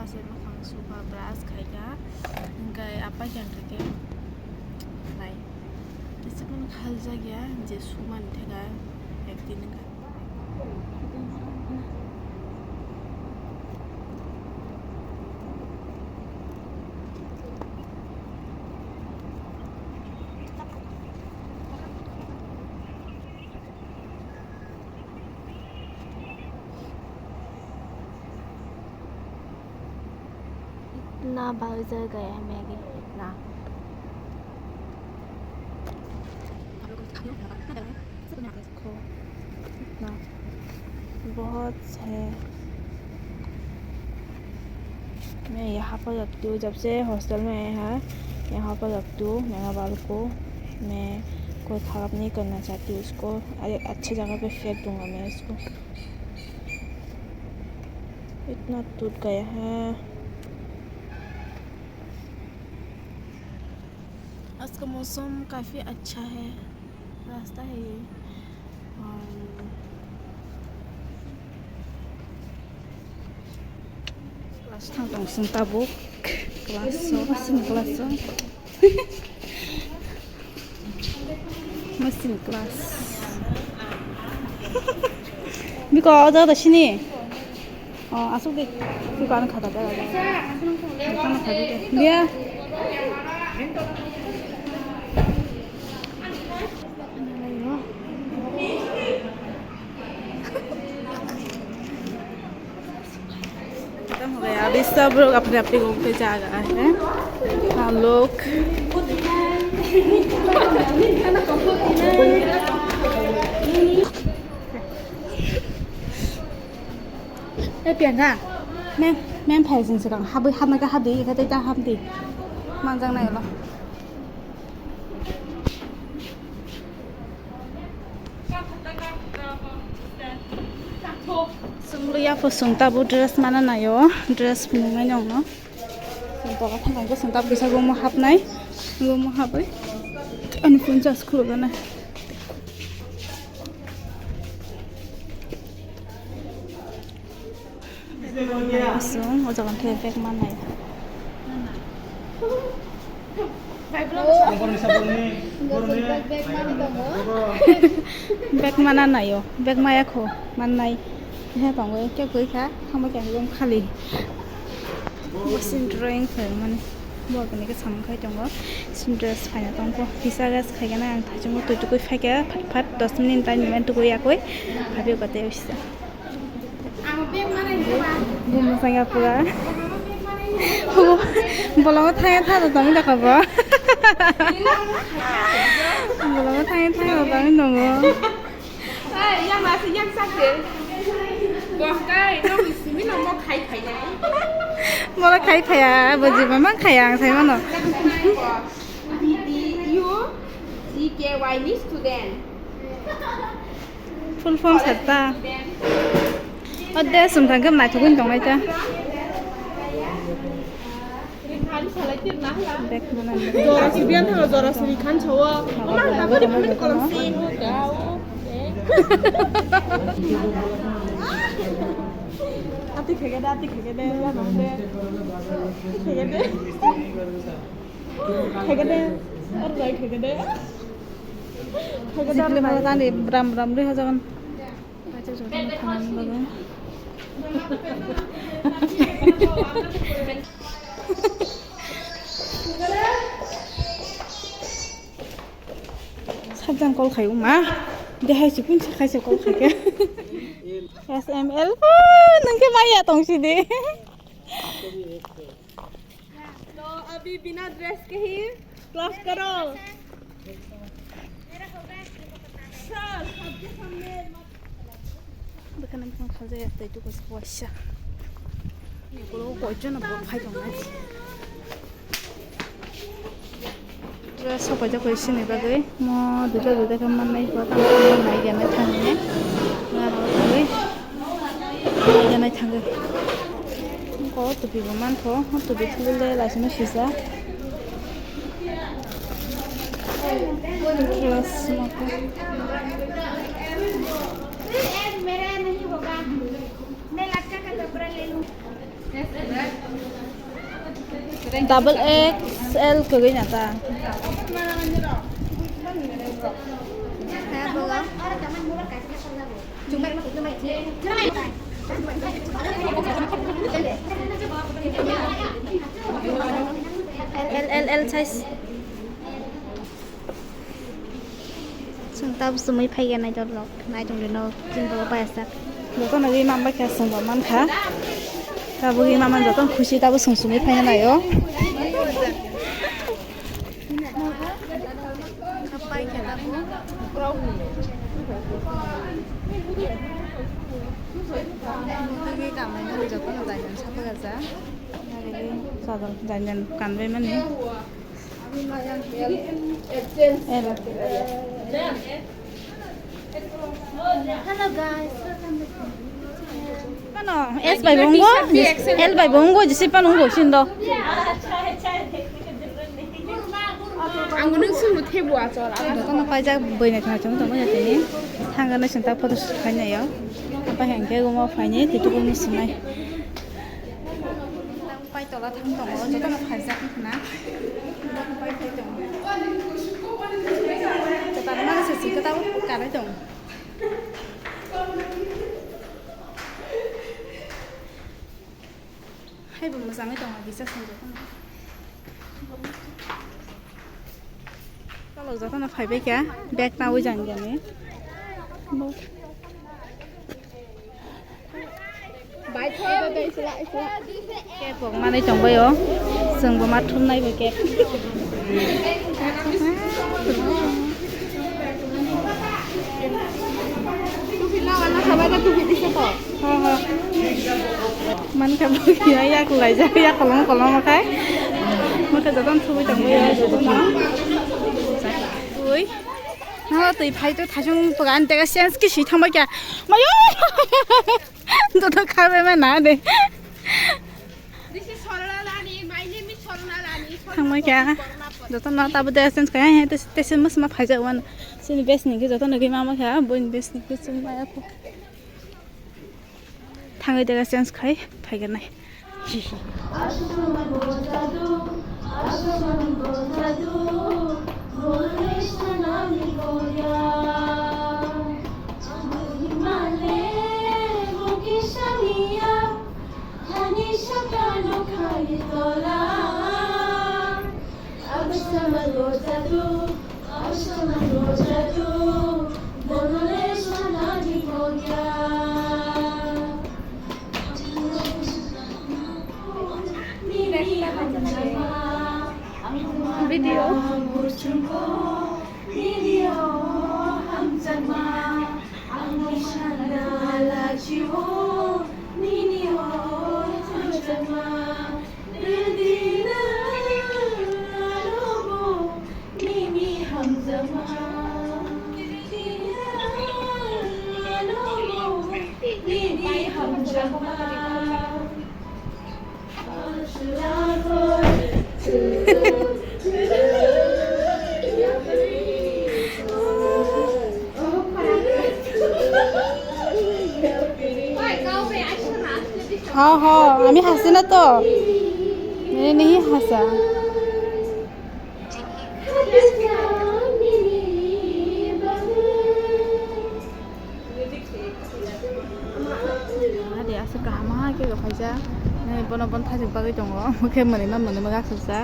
saya makan suka beras kayak apa yang kayak lain. Tapi pun khal ya, je suman tega ekdin enggak. इतना bowser गया है Maggi ना ना बहुत है। मैं यहाँ पर रखती हूँ, जब से हॉस्टल में आया है यहाँ पर रखती हूँ मेरा बाल को। मैं कोई ख़राब नहीं करना चाहती हूँ उसको, अच्छी जगह पे फेंक दूँगा मैं इसको। इतना टूट गया है। आज का मौसम काफ़ी अच्छा है, रास्ता है ये और langsung tabuk mesin kelas Biko ada di sini. Oh, asuk deh. Biko anak kata apa lagi? Anak kata dia. खत्म हो गया। अभी सब लोग अपने अपने रूम पे जा रहा है। हम लोग biển ra men phải dừng sự hấp mấy cái hấp đi cái tay ta hấp đi mang răng này rồi Semua apa sungta bu dress mana na yo dress punya nyong no sungta apa thang cái sungta bisa gue mau hap nai gue mau hap ấy anh pun jas khulu kan xuống ở jangan thuê bag mana ya bag mana na yo bag maya kho man này hai bạn với cái cưới khác không có càng gom khali xin drawing phải mà mua cái này cái sắm khai trong đó xin dress phải là tông cô visa gas khai cái này thay trong đó tụi tôi phải cái phát 10 minute tay mình tụi tôi coi phải biết cái gì Bum Singapura. Bolong thay rồi tao mới được apa? Bolong thay rồi tao mới nồng. Yang masih yang sakit. Wah, cái nó bị xí nó mau khai khai này. Mau khai khai à? Bởi vì mà mang khai à thấy mà nó. You GKY student. Full form thật ta. Ở đây sum thằng cầm này thuộc bên trong này cha. Zora si bian thằng Zora si kan chawa. Oma ta có đi mình còn xin cao. Ati khege da ya no de. Khege de. Ở đây khege de. Khege da le malah tadi bram deh jangan. Baca jangan tangan bagai. Sabjang kol khayu ma dia hai chipun khai se kol khake SML nang ke maya tong si de तो अभी बिना dress के ही class करो sir सबके सामने bukan nang khal ja ya tai tu ko squasha ni ko ko jona bo phai jong na dress apa ja ko sini bagai mo duda kan manai ko ta manai ya na thangne na ro thangwe ya na thangwe ko tu bi man tho tu bi thule la sino sisa dress mako मेरा नहीं होगा मैं लड़का का कपड़ा ले लूं Double XL kagay na ta. L size. Chúng ta mới phải cái này cho nó này trong đó nó trên đó bài sắc. Rồi con này mang bài cái sừng vào mang khá. Ta bagi mang rồi con खुशी ta sừng sùng mới phải này yo. Kapai cái đó. Cái cảm này nó được con dài dần sắp tới ra. Này sao rồi dài dần cắn với mình. Hello guys. Ano? S by bongo? L by bongo jadi pa nung boxing do. Ang gunung sumut hebu acara. Đó nó phải ra bơi này thằng chúng tôi mới nhận thấy thằng cái này chúng ta photo phải nhảy á. Apa hàng cái gồm phải nhảy thì tôi cũng xin này. Phải tổ là thằng tổng chúng ta phải ra nè. Phải phải tổng. Chúng ta mang sự sự cái tao cả đấy tổng. Hay bụng sáng cái tổng là vì sao không được không? Kalau jatuh nak phải bag ya, bag tahu jangan ni. Bài thơ đây lại. Kẹp buộc mà đây chồng bây giờ, sừng của mặt hôm nay phải kẹp. Tu final anak sahabat tu di siapa? Mình cầm cái này ya, lại ra ya kolong mà cái. Mà cái jatuh thu chồng bây giờ jatuh nó. Ui, nó từ phải tôi thay xong tôi ăn cái sense cái gì thằng mấy kìa, mày ơi, tôi khai với mày nãy đi. This is Soralani. My name is Soralani. thằng mấy kìa, rồi tôi nói tao bây giờ sense cái này tôi xem mất mà phải giờ xin best này cái rồi tôi nói cái mà kìa, buồn best này cái xin mày ơi, thằng ấy cái sense cái phải cái này. हाँ আমি হাসি না তো মেরে नहीं हंसा ada asal kahama ke gafaja này bon thay dựng bagay dong mo ke mane ma mane ma gaksa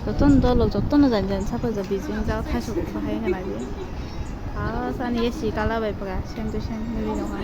joton do lo joton no jan jan sapa ja bijing ja thay sok hai hai na ji a sani ye si kala bai paga sem to sem ni no ha